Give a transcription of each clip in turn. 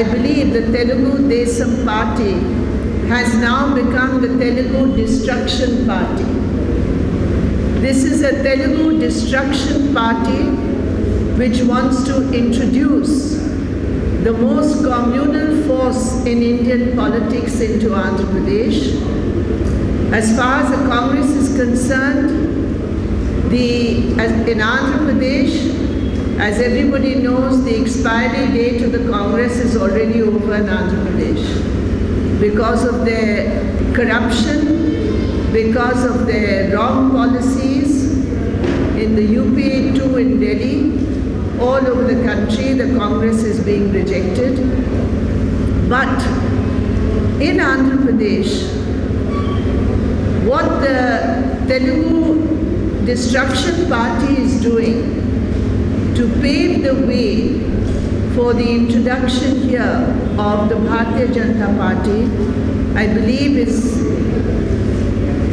I believe the Telugu Desam Party has now become the Telugu Destruction Party. This is a Telugu Destruction Party which wants to introduce the most communal force in Indian politics into Andhra Pradesh. As far as the Congress is concerned, in Andhra Pradesh, as everybody knows, the expiry date of the Congress is already over in Andhra Pradesh. Because of their corruption, because of their wrong policies in the UPA 2 in Delhi, all over the country, the Congress is being rejected. But in Andhra Pradesh, what the Telugu Destruction Party is doing to pave the way for the introduction here of the Bharatiya Janata Party, I believe is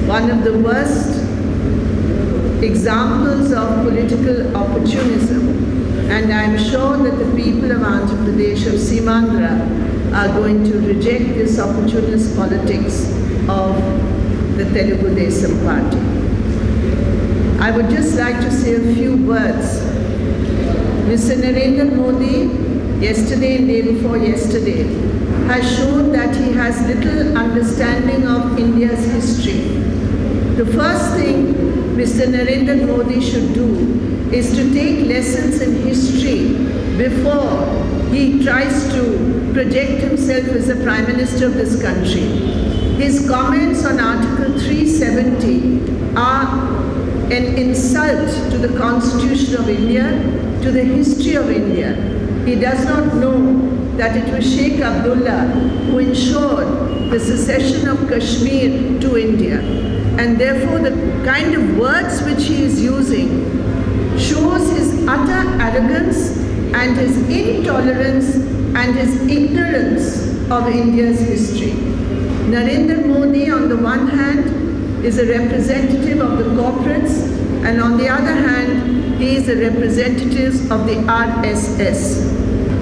one of the worst examples of political opportunism. And I am sure that the people of Andhra Pradesh, of Simandra, are going to reject this opportunist politics of the Telugu Desam Party. I would just like to say a few words. Mr. Narendra Modi, yesterday and day before yesterday, has shown that he has little understanding of India's history. The first thing Mr. Narendra Modi should do is to take lessons in history before he tries to project himself as the Prime Minister of this country. His comments on Article 370 are an insult to the Constitution of India, to the history of India. He does not know that it was Sheikh Abdullah who ensured the secession of Kashmir to India. And therefore the kind of words which he is using shows his utter arrogance and his intolerance and his ignorance of India's history. Narendra Modi, on the one hand, is a representative of the corporates, and on the other hand, he is a representative of the RSS.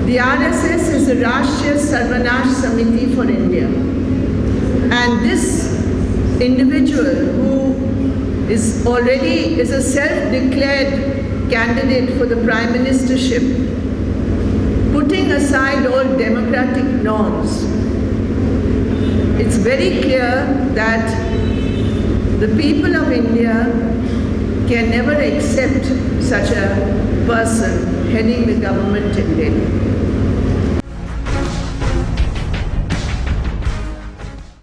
The RSS is the Rashtriya Sarvanash Samiti for India. And this individual who is a self-declared candidate for the Prime Ministership, putting aside all democratic norms, it's very clear that the people of India can never accept such a person heading the government in Delhi.